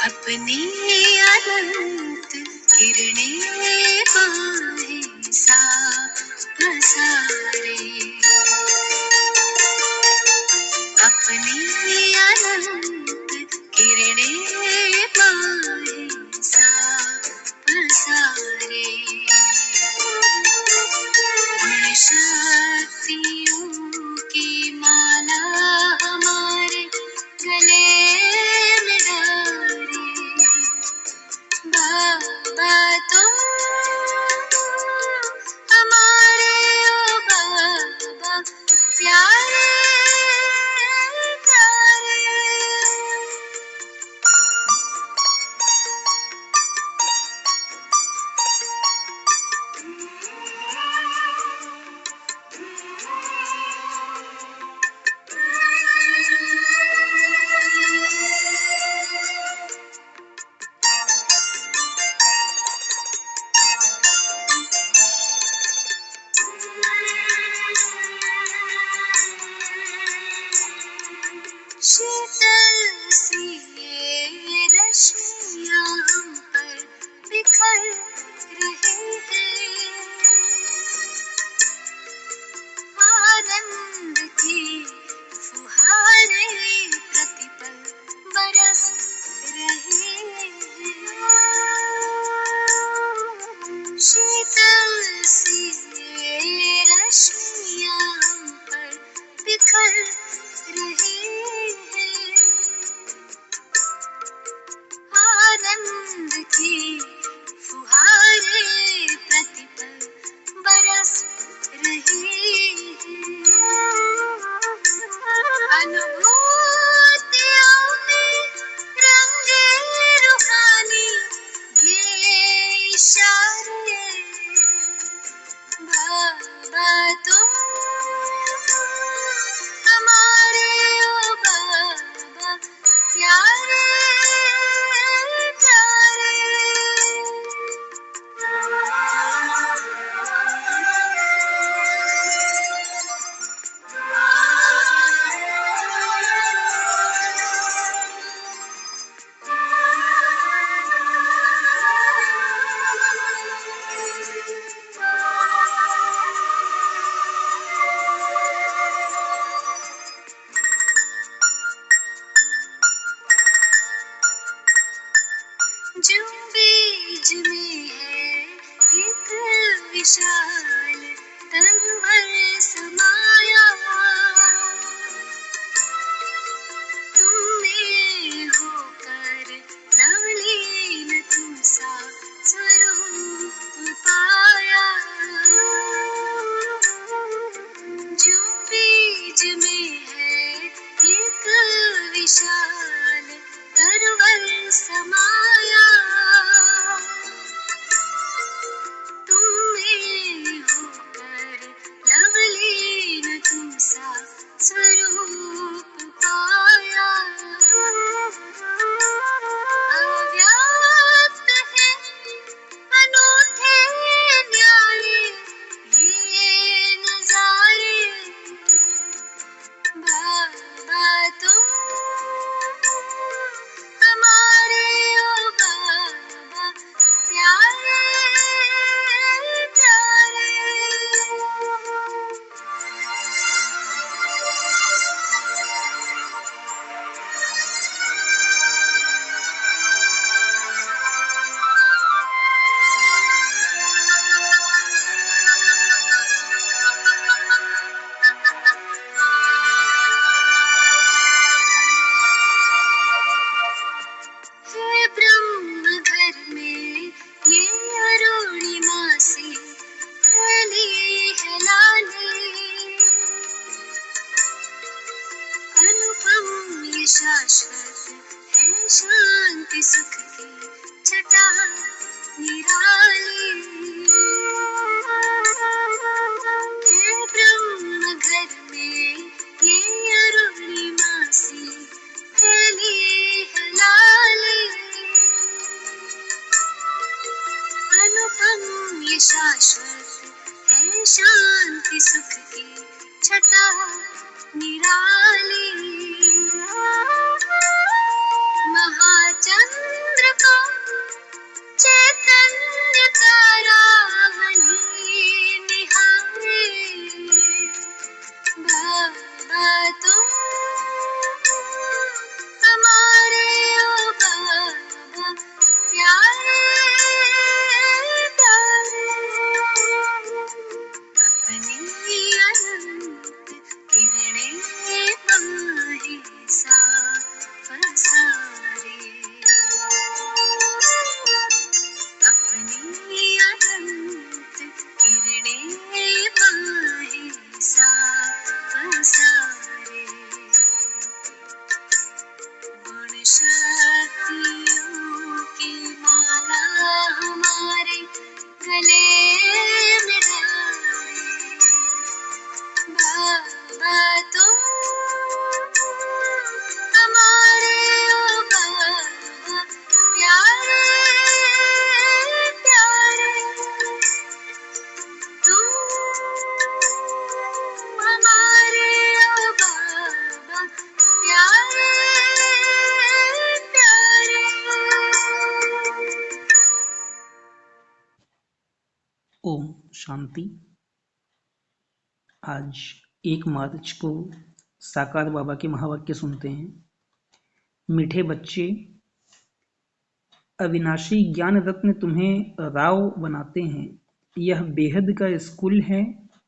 अपनी अनंत किरणें बाहें साफ पसारे, अपनी अनंत किरणें बाहें साफ पसारे, उन शक्तियों की माला हमारे गले में डारे। बाबा तुम हमारे, ओ बाबा प्यारे प्यारे। शीतल सी ये रश्मियाँ हम पर बिखर रही हैं, आनंद की फुहारें प्रतिपल बरस रही हैं। शीतल सी ये रश्मियाँ हम पर बिखर रही हैं, आनंद की फुहारें प्रतिपल बरस रही हैं। अनुभूतियों में रंगे रूहानी ये इशारे। बाबा तुम हमारे, ओ बाबा प्यारे प्यारे। जो बीज में है एक विशाल तनवर समाया, तुम में होकर नवलीन तुम सा स्वरूप पाया। जो बीज में है एक विशाल तरवर समाया, तुम में जीवन ये शाश्वत है, शांति सुख की छटा निराली। महाचंद्र का चैतन्य तारावली निहारे, बाबा तुम हमारे ओ बाबा प्यारे प्यारे। अपनी अनंत किरणें पाही साफ सारे, अपनी अनंत किरणें पाही साफ सारे। गुण शक्तियों की माला हमारे गले में डाले, बाबा तुम हमारे ओ बाबा प्यारे प्यारे। तुम हमारे ओ बाबा प्यारे प्यारे। ओम शांति। आज 1 मार्च को साकार बाबा के महावाक्य सुनते हैं। मीठे बच्चे, अविनाशी ज्ञान रत्न तुम्हें राव बनाते हैं। यह बेहद का स्कूल है,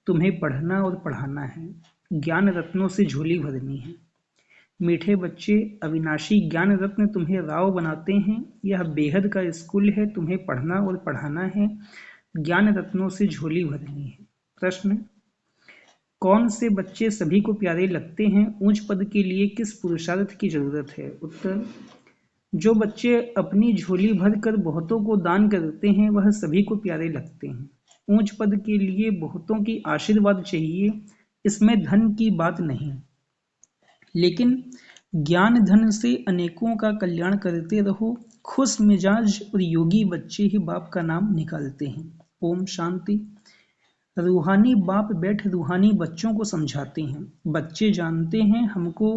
तुम्हें पढ़ना और पढ़ाना है। ज्ञान रत्नों से झोली भरनी है। मीठे बच्चे, अविनाशी ज्ञान रत्न तुम्हें राव बनाते हैं। यह बेहद का स्कूल है, तुम्हें पढ़ना और पढ़ाना है। ज्ञान रत्नों से झोली भरनी है। प्रश्न: कौन से बच्चे सभी को प्यारे लगते हैं? ऊंच पद के लिए किस पुरुषार्थ की जरूरत है? उत्तर: जो बच्चे अपनी झोली भरकर बहुतों को दान करते हैं वह सभी को प्यारे लगते हैं। ऊंच पद के लिए बहुतों की आशीर्वाद चाहिए, इसमें धन की बात नहीं, लेकिन ज्ञान धन से अनेकों का कल्याण करते रहो। खुश मिजाज और योगी बच्चे ही बाप का नाम निकालते हैं। ओम शांति। रूहानी बाप बैठ रूहानी बच्चों को समझाते हैं। बच्चे जानते हैं हमको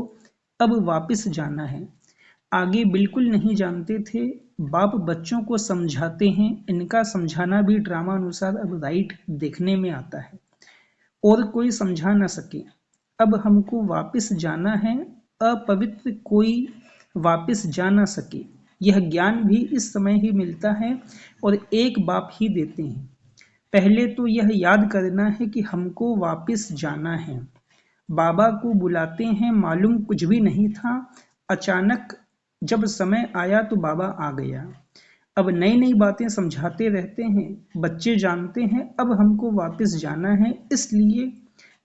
अब वापस जाना है, आगे बिल्कुल नहीं जानते थे। बाप बच्चों को समझाते हैं। इनका समझाना भी ड्रामा अनुसार अब राइट देखने में आता है और कोई समझा न सके। अब हमको वापस जाना है, अपवित्र कोई वापस जा न सके। यह ज्ञान भी इस समय ही मिलता है और एक बाप ही देते हैं। पहले तो यह याद करना है कि हमको वापस जाना है। बाबा को बुलाते हैं, मालूम कुछ भी नहीं था, अचानक जब समय आया तो बाबा आ गया। अब नई नई बातें समझाते रहते हैं। बच्चे जानते हैं अब हमको वापस जाना है, इसलिए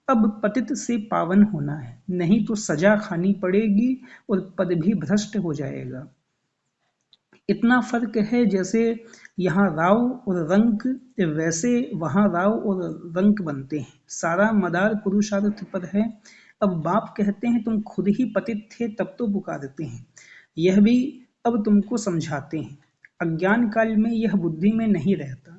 अब पतित से पावन होना है, नहीं तो सजा खानी पड़ेगी और पद भी भ्रष्ट हो जाएगा। इतना फर्क है, जैसे यहाँ राव और रंक वैसे वहाँ राव और रंक बनते हैं। सारा मदार पुरुषार्थ पर है। अब बाप कहते हैं तुम खुद ही पतित थे तब तो पुकारते हैं, यह भी अब तुमको समझाते हैं। अज्ञान काल में यह बुद्धि में नहीं रहता।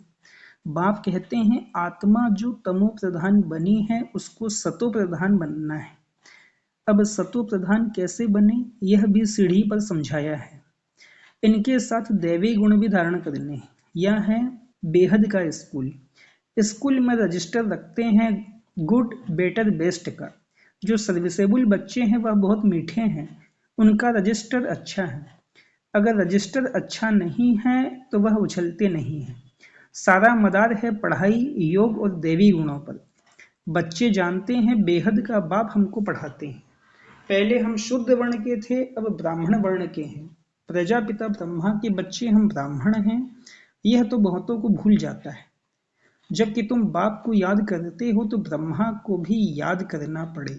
बाप कहते हैं आत्मा जो तमो प्रधान बनी है उसको सतो प्रधान बनना है। अब सतो प्रधान कैसे बने यह भी सीढ़ी पर समझाया है। इनके साथ दैवी गुण भी धारण करने हैं। यह है बेहद का स्कूल। स्कूल में रजिस्टर रखते हैं गुड बेटर बेस्ट का। जो सर्विसेबल बच्चे हैं वह बहुत मीठे हैं, उनका रजिस्टर अच्छा है। अगर रजिस्टर अच्छा नहीं है तो वह उछलते नहीं हैं। सारा मदार है पढ़ाई, योग और दैवी गुणों पर। बच्चे जानते हैं बेहद का बाप हमको पढ़ाते हैं। पहले हम शुद्ध वर्ण के थे, अब ब्राह्मण वर्ण के हैं। प्रजापिता ब्रह्मा के बच्चे हम ब्राह्मण हैं, यह तो बहुतों को भूल जाता है। जबकि तुम बाप को याद करते हो तो ब्रह्मा को भी याद करना पड़े।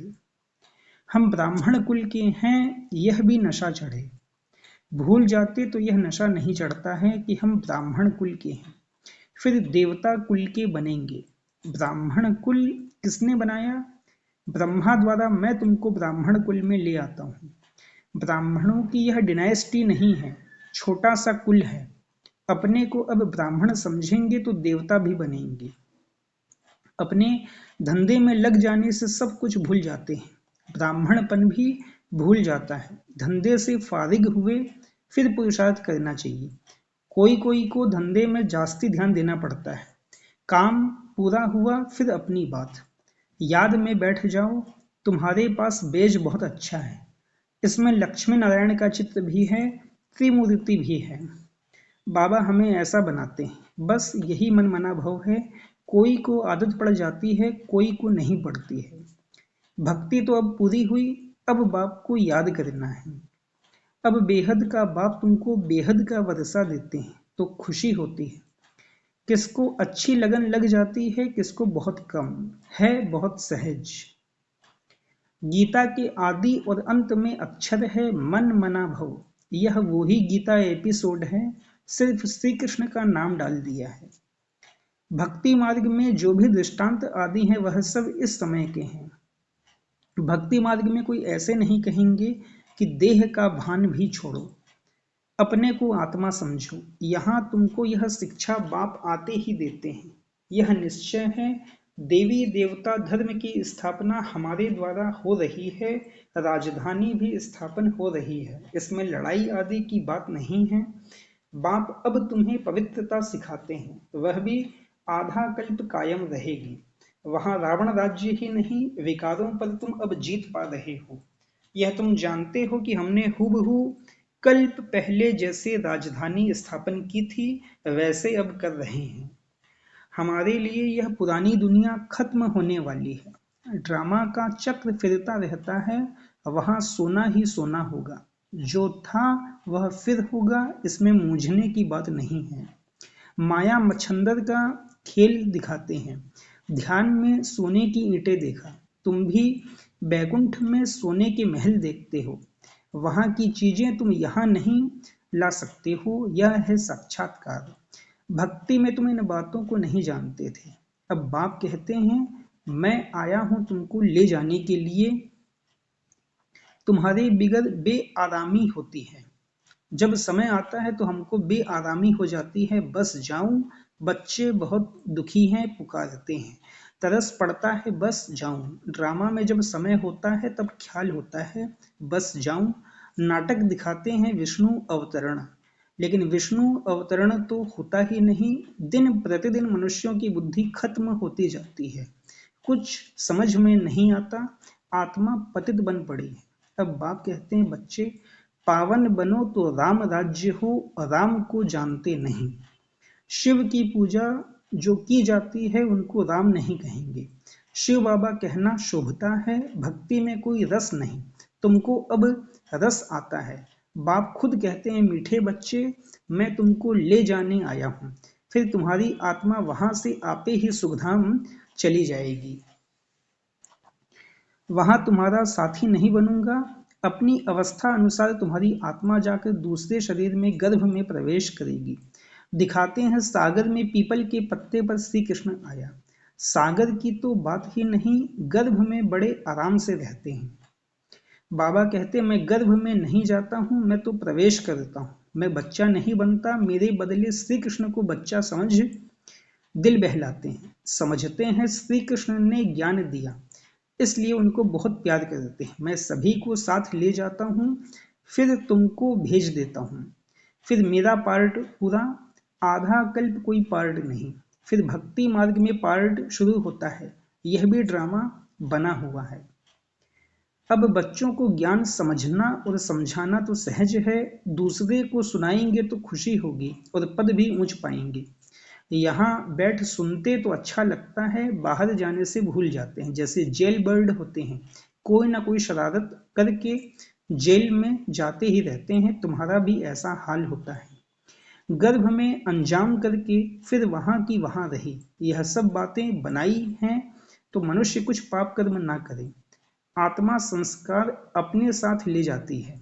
हम ब्राह्मण कुल के हैं, यह भी नशा चढ़े। भूल जाते तो यह नशा नहीं चढ़ता है कि हम ब्राह्मण कुल के हैं। फिर देवता कुल के बनेंगे। ब्राह्मण कुल किसने बनाया? ब्रह्मा द्वारा। मैं तुमको ब्राह्मण कुल में ले आता हूँ। ब्राह्मणों की यह डिनाइस्टी नहीं है, छोटा सा कुल है। अपने को अब ब्राह्मण समझेंगे तो देवता भी बनेंगे। अपने धंधे में लग जाने से सब कुछ भूल जाते हैं, ब्राह्मणपन भी भूल जाता है। धंधे से फारिग हुए फिर पुरुषार्थ करना चाहिए। कोई कोई को धंधे में जास्ती ध्यान देना पड़ता है। काम पूरा हुआ फिर अपनी बात। याद में बैठ जाओ, तुम्हारे पास बेज बहुत अच्छा है। इसमें लक्ष्मी नारायण का चित्र भी है, त्रिमूर्ति भी है। बाबा हमें ऐसा बनाते हैं, बस यही मनमना भाव है। कोई को आदत पड़ जाती है, कोई को नहीं पड़ती है। भक्ति तो अब पूरी हुई, अब बाप को याद करना है। अब बेहद का बाप तुमको बेहद का वर्षा देते हैं तो खुशी होती है। किसको अच्छी लगन लग जाती है, किसको बहुत कम, है बहुत सहज। गीता के आदि और अंत में अक्षर है मन मना भव। यह वो ही गीता एपिसोड है, सिर्फ श्री कृष्ण का नाम डाल दिया है। भक्ति मार्ग में जो भी दृष्टांत आदि हैं वह सब इस समय के हैं। भक्ति मार्ग में कोई ऐसे नहीं कहेंगे कि देह का भान भी छोड़ो, अपने को आत्मा समझो। यहाँ तुमको यह शिक्षा बाप आते ही देते हैं। यह निश्चय है, देवी देवता धर्म की स्थापना हमारे द्वारा हो रही है, राजधानी भी स्थापन हो रही है। इसमें लड़ाई आदि की बात नहीं है। बाप अब तुम्हें पवित्रता सिखाते हैं, वह भी आधा कल्प कायम रहेगी। वहां रावण राज्य ही नहीं, विकारों पर तुम अब जीत पा रहे हो। यह तुम जानते हो कि हमने हूबहू कल्प पहले जैसे राजधानी स्थापन की थी, वैसे अब कर रहे हैं। हमारे लिए यह पुरानी दुनिया खत्म होने वाली है। ड्रामा का चक्र फिरता रहता है, वहां सोना ही सोना होगा। जो था वह फिर होगा, इसमें मूझने की बात नहीं है। माया मच्छंदर का खेल दिखाते हैं। ध्यान में सोने की ईंटें देखा, तुम भी बैकुंठ में सोने के महल देखते हो। वहां की चीजें तुम यहां नहीं ला सकते हो, यह है साक्षात्कार। भक्ति में तुम इन बातों को नहीं जानते थे, अब बाप कहते हैं मैं आया हूं तुमको ले जाने के लिए। तुम्हारे बिगड़ बेआरामी होती है, जब समय आता है तो हमको बेआरामी हो जाती है। बस जाऊं, बच्चे बहुत दुखी हैं, पुकारते हैं, तरस पड़ता है, बस जाऊं। ड्रामा में जब समय होता है तब ख्याल होता है बस जाऊं। नाटक दिखाते हैं विष्णु अवतरण, लेकिन विष्णु अवतरण तो होता ही नहीं। दिन प्रतिदिन मनुष्यों की बुद्धि खत्म होती जाती है, कुछ समझ में नहीं आता, आत्मा पतित बन पड़ी है। अब बाप कहते हैं बच्चे पावन बनो तो राम राज्य हो, राम को जानते नहीं। शिव की पूजा जो की जाती है उनको राम नहीं कहेंगे। शिव बाबा कहना शोभता है, भक्ति में कोई रस नहीं। तुमको अब रस आता है। बाप खुद कहते हैं मीठे बच्चे मैं तुमको ले जाने आया हूं, फिर तुम्हारी आत्मा वहां से आपे ही सुखधाम चली जाएगी। वहां तुम्हारा साथी नहीं बनूंगा, अपनी अवस्था अनुसार तुम्हारी आत्मा जाकर दूसरे शरीर में गर्भ में प्रवेश करेगी। दिखाते हैं सागर में पीपल के पत्ते पर श्री कृष्ण आया। सागर की तो बात ही नहीं, गर्भ में बड़े आराम से रहते हैं। बाबा कहते मैं गर्भ में नहीं जाता हूं, मैं तो प्रवेश करता हूं। मैं बच्चा नहीं बनता, मेरे बदले श्री कृष्ण को बच्चा समझ दिल बहलाते हैं। समझते हैं श्री कृष्ण ने ज्ञान दिया, इसलिए उनको बहुत प्यार करते हैं। मैं सभी को साथ ले जाता हूँ, फिर तुमको भेज देता हूँ। फिर मेरा पार्ट पूरा, आधा कल्प कोई पार्ट नहीं। फिर भक्ति मार्ग में पार्ट शुरू होता है, यह भी ड्रामा बना हुआ है। अब बच्चों को ज्ञान समझना और समझाना तो सहज है, दूसरे को सुनाएंगे तो खुशी होगी और पद भी ऊंच पाएंगे। यहाँ बैठ सुनते तो अच्छा लगता है, बाहर जाने से भूल जाते हैं। जैसे जेल बर्ड होते हैं, कोई ना कोई शरारत करके जेल में जाते ही रहते हैं, तुम्हारा भी ऐसा हाल होता है। गर्भ में अंजाम करके फिर वहां की वहां रही, यह सब बातें बनाई हैं तो मनुष्य कुछ पाप कर्म ना करे। आत्मा संस्कार अपने साथ ले जाती है।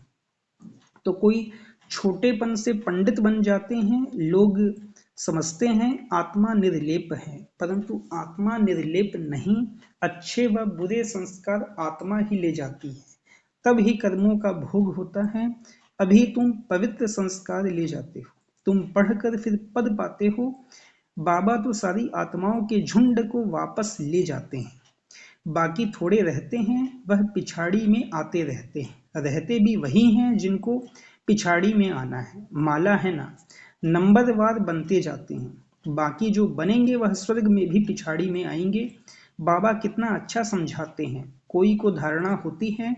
तो कोई छोटेपन से पंडित बन जाते हैं, लोग समझते हैं आत्मा निर्लेप है, परंतु आत्मा निर्लेप नहीं। अच्छे व बुरे संस्कार आत्मा ही ले जाती है, तब ही कर्मों का भोग होता है। अभी तुम पवित्र संस्कार ले जाते हो, तुम पढ़कर फिर पद पाते हो। बाबा तो सारी आत्माओं के झुंड को वापस ले जाते हैं, बाकी थोड़े रहते हैं, वह पिछाड़ी में आते रहते हैं। रहते भी वही हैं जिनको पिछाड़ी में आना है, माला है ना, नंबरवार बनते जाते हैं। बाकी जो बनेंगे वह स्वर्ग में भी पिछाड़ी में आएंगे। बाबा कितना अच्छा समझाते हैं। कोई को धारणा होती है,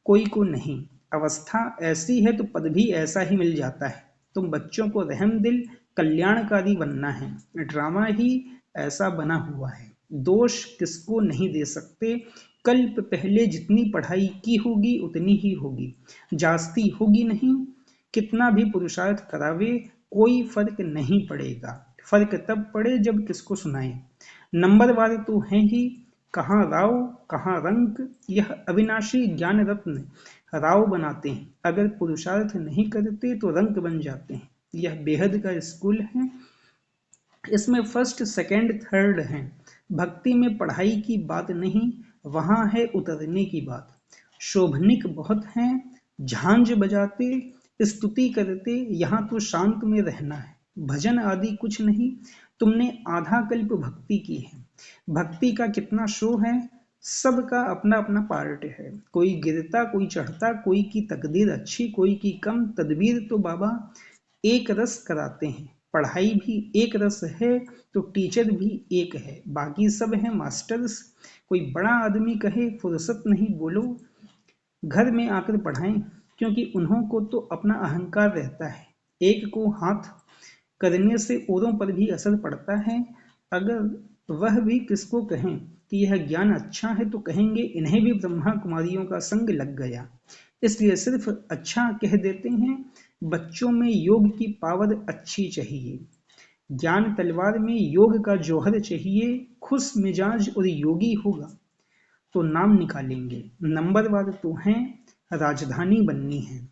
कोई को नहीं। अवस्था ऐसी है तो पद भी ऐसा ही मिल जाता है। तुम बच्चों को रहम दिल कल्याणकारी बनना है। ड्रामा ही ऐसा बना हुआ है। दोष किसको नहीं दे सकते। कल्प पहले जितनी पढ़ाई की होगी उतनी ही होगी, जास्ती होगी नहीं। कितना भी पुरुषार्थ करावे कोई फर्क नहीं पड़ेगा। फर्क तब पड़े जब किसको सुनाए। नंबर वाले तो हैं ही, कहाँ राव कहाँ रंक। यह अविनाशी ज्ञान रत्न राव बनाते हैं, अगर पुरुषार्थ नहीं करते तो रंक बन जाते हैं। यह बेहद का स्कूल है, इसमें फर्स्ट सेकंड थर्ड हैं। भक्ति में पढ़ाई की बात नहीं, वहां है उतरने की बात। शोभनिक बहुत हैं, झांझ बजाते स्तुति करते, यहाँ तो शांत में रहना है। भजन आदि कुछ नहीं, तुमने आधा कल्प भक्ति की है। भक्ति का कितना शो है, सबका अपना अपना पार्ट है। कोई गिरता कोई चढ़ता, कोई की तकदीर अच्छी कोई की कम। तदबीर तो बाबा एक रस कराते हैं। पढ़ाई भी एक रस है तो टीचर भी एक है, बाकी सब हैं मास्टर्स। कोई बड़ा आदमी कहे फुर्सत नहीं बोलो, घर में आकर पढ़ाएं, क्योंकि उन्हों को तो अपना अहंकार रहता है। एक को हाथ करने से औरों पर भी असर पड़ता है। अगर वह भी किसको कहें कि यह ज्ञान अच्छा है तो कहेंगे इन्हें भी ब्रह्मा कुमारियों का संग लग गया, इसलिए सिर्फ अच्छा कह देते हैं। बच्चों में योग की पावर अच्छी चाहिए। ज्ञान तलवार में योग का जौहर चाहिए। खुश मिजाज और योगी होगा तो नाम निकालेंगे। नंबरवार तो हैं, राजधानी बननी है।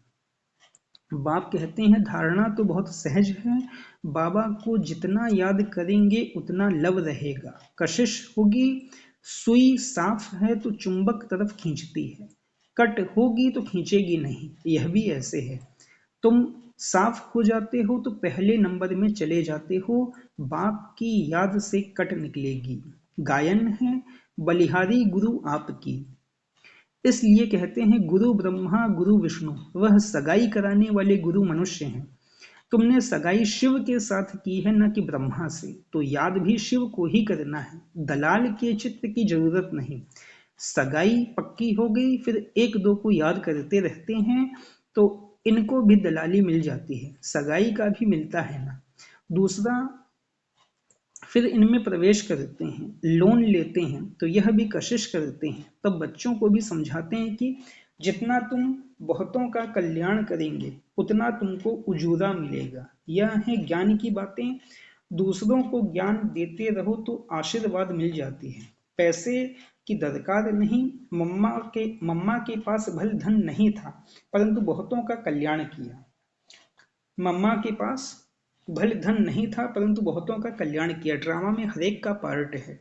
बाप कहते हैं धारणा तो बहुत सहज है। बाबा को जितना याद करेंगे उतना लव रहेगा। कशिश होगी, सुई साफ है तो चुंबक तरफ खींचती है, कट होगी तो खींचेगी नहीं। यह भी ऐसे है, तुम साफ हो जाते हो तो पहले नंबर में चले जाते हो। बाप की याद से कट निकलेगी। गायन है बलिहारी गुरु आपकी, इसलिए कहते हैं गुरु ब्रह्मा गुरु विष्णु। वह सगाई कराने वाले गुरु मनुष्य हैं। तुमने सगाई शिव के साथ की है, न कि ब्रह्मा से, तो याद भी शिव को ही करना है। दलाल के चित्र की जरूरत नहीं। सगाई पक्की हो गई, फिर एक दो को याद करते रहते हैं तो इनको भी दलाली मिल जाती है, सगाई का भी मिलता है ना। दूसरा, फिर इनमें प्रवेश करते हैं, लोन लेते हैं तो यह भी कशिश करते हैं। तब बच्चों को भी समझाते हैं कि जितना तुम बहुतों का कल्याण करेंगे उतना तुमको उजूरा मिलेगा। यह है ज्ञान की बातें। दूसरों को ज्ञान देते रहो तो आशीर्वाद मिल जाती है। पैसे की दरकार नहीं। मम्मा के पास भल धन नहीं था, परंतु बहुतों का कल्याण किया। मम्मा के पास भले धन नहीं था परंतु बहुतों का कल्याण किया। ड्रामा में हरेक का पार्ट है।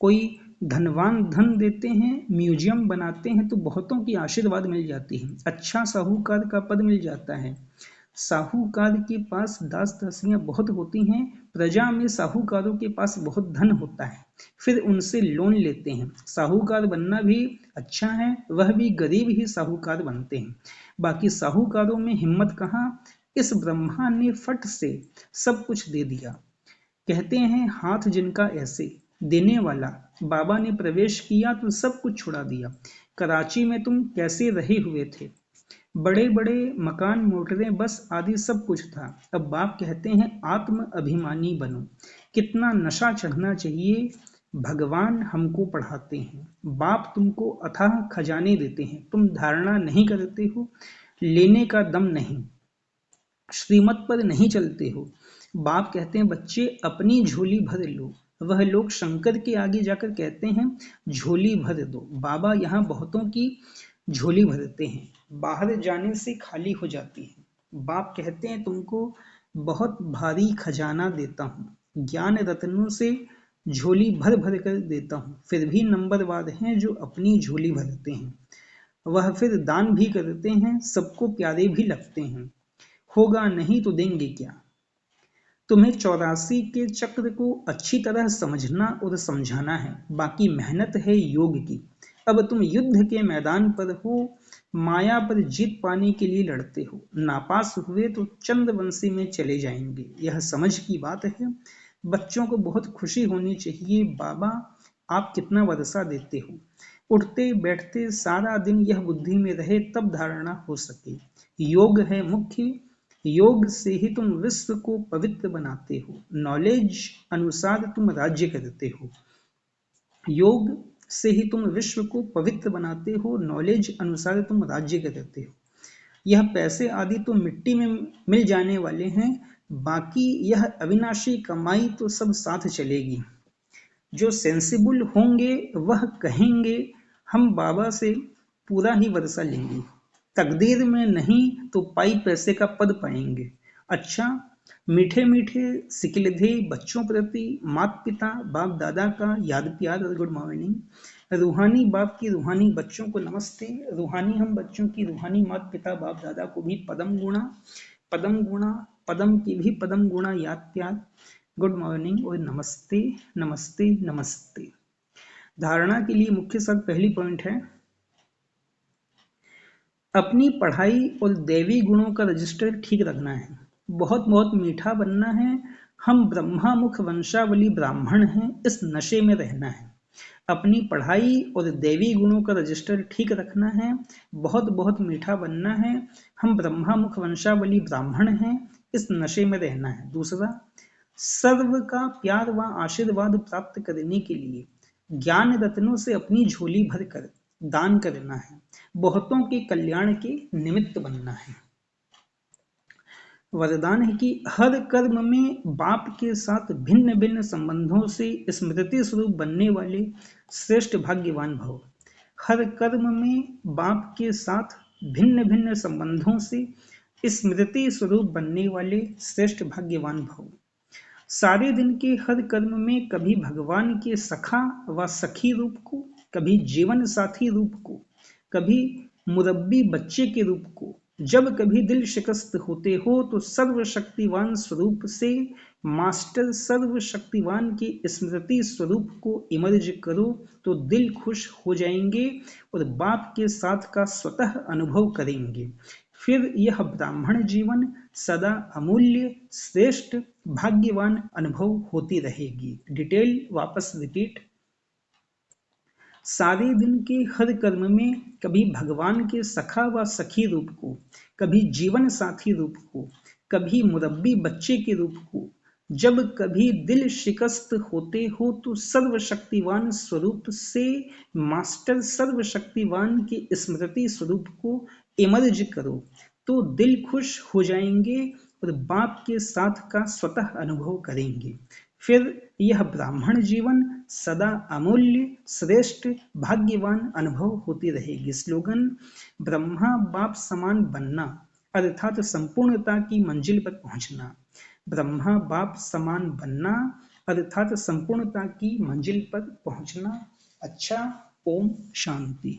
कोई धनवान धन देते हैं, म्यूजियम बनाते हैं तो बहुतों की आशीर्वाद मिल जाती है। अच्छा साहूकार का पद मिल जाता है। साहूकार के पास दास दासियां बहुत होती हैं, प्रजा में साहूकारों के पास बहुत धन होता है, फिर उनसे लोन लेते हैं। साहूकार बनना भी अच्छा है, वह भी गरीब ही साहूकार बनते हैं। बाकी साहूकारों में हिम्मत कहाँ। इस ब्रह्मा ने फट से सब कुछ दे दिया। कहते हैं हाथ जिनका ऐसे देने वाला, बाबा ने प्रवेश किया तो सब कुछ छुड़ा दिया। कराची में तुम कैसे रहे हुए थे, बड़े बड़े मकान मोटरें बस आदि सब कुछ था। अब बाप कहते हैं आत्म अभिमानी बनो। कितना नशा चढ़ना चाहिए। भगवान हमको पढ़ाते हैं, बाप तुमको अथाह खजाने देते हैं, तुम धारणा नहीं करते हो, लेने का दम नहीं, श्रीमत पर नहीं चलते हो। बाप कहते हैं बच्चे अपनी झोली भर लो। वह लोग शंकर के आगे जाकर कहते हैं झोली भर दो। बाबा यहाँ बहुतों की झोली भरते हैं, बाहर जाने से खाली हो जाती है। बाप कहते हैं तुमको बहुत भारी खजाना देता हूँ, ज्ञान रत्नों से झोली भर भर कर देता हूँ। फिर भी नंबरवार हैं जो अपनी झोली भरते हैं। वह फिर दान भी करते हैं, सबको प्यारे भी लगते हैं। होगा नहीं तो देंगे क्या। तुम्हें 84 के चक्र को अच्छी तरह समझना और समझाना है, बाकी मेहनत है योग की। अब तुम युद्ध के मैदान पर हो, माया पर जीत पाने के लिए लड़ते हो। नापास हुए तो चंद्रवंशी में चले जाएंगे, यह समझ की बात है। बच्चों को बहुत खुशी होनी चाहिए, बाबा आप कितना वर्षा देते हो। उठते बैठते सारा दिन यह बुद्धि में रहे, तब धारणा हो सके। योग है मुख्य, योग से ही तुम विश्व को पवित्र बनाते हो। नॉलेज अनुसार तुम राज्य करते हो। योग से ही तुम विश्व को पवित्र बनाते हो, नॉलेज अनुसार तुम राज्य करते हो। यह पैसे आदि तो मिट्टी में मिल जाने वाले हैं, बाकी यह अविनाशी कमाई तो सब साथ चलेगी। जो सेंसिबल होंगे वह कहेंगे हम बाबा से पूरा ही वर्षा लेंगे, तकदीर में नहीं तो पाई पैसे का पद पाएंगे। अच्छा, मीठे मीठे सिकिलधे बच्चों प्रति माता पिता बाप दादा का याद प्यार और गुड मॉर्निंग। रूहानी बाप की रूहानी बच्चों को नमस्ते। रूहानी हम बच्चों की रूहानी माता पिता बाप दादा को भी पदम गुणा पदम की भी पदम गुणा याद प्यार, गुड मॉर्निंग और नमस्ते नमस्ते नमस्ते। धारणा के लिए मुख्य शब्द, पहली पॉइंट है अपनी पढ़ाई और दैवी गुणों का रजिस्टर ठीक रखना है। बहुत बहुत मीठा बनना है। हम ब्रह्मा मुख वंशावली ब्राह्मण हैं, इस नशे में रहना है। अपनी पढ़ाई और दैवी गुणों का रजिस्टर ठीक रखना है। बहुत बहुत मीठा बनना है। हम ब्रह्मा मुख वंशावली ब्राह्मण हैं, इस नशे में रहना है। दूसरा, सर्व का प्यार व आशीर्वाद प्राप्त करने के लिए ज्ञान रत्नों से अपनी झोली भर कर दान करना है। बहुतों के कल्याण के निमित्त बनना है। वरदान है कि हर कर्म में बाप के साथ भिन्न भिन्न संबंधों से स्मृति स्वरूप बनने वाले श्रेष्ठ भाग्यवान भव। हर कर्म में बाप के साथ भिन्न भिन्न संबंधों से स्मृति स्वरूप बनने वाले श्रेष्ठ भाग्यवान भव। सारे दिन के हर कर्म में कभी भगवान के सखा व सखी रूप को, कभी जीवन साथी रूप को, कभी मुरब्बी बच्चे के रूप को। जब कभी दिल शिकस्त होते हो तो सर्वशक्तिवान स्वरूप से मास्टर सर्वशक्तिवान की स्मृति स्वरूप को इमर्ज करो, तो दिल खुश हो जाएंगे और बाप के साथ का स्वतः अनुभव करेंगे। फिर यह ब्राह्मण जीवन सदा अमूल्य श्रेष्ठ भाग्यवान अनुभव होती रहेगी। डिटेल वापस रिपीट। सारे दिन के हर कर्म में कभी भगवान के सखा व सखी रूप को, कभी जीवन साथी रूप को, कभी मुरब्बी बच्चे के रूप को। जब कभी दिल शिकस्त होते हो तो सर्वशक्तिवान स्वरूप से मास्टर सर्वशक्तिवान की स्मृति स्वरूप को इमर्ज करो, तो दिल खुश हो जाएंगे और बाप के साथ का स्वतः अनुभव करेंगे। फिर यह ब्राह्मण जीवन सदा अमूल्य श्रेष्ठ भाग्यवान अनुभव होती रहेगी। स्लोगन, ब्रह्मा बाप समान बनना अर्थात संपूर्णता की मंजिल पर पहुंचना। ब्रह्मा बाप समान बनना अर्थात संपूर्णता की मंजिल पर पहुंचना। अच्छा, ओम शांति।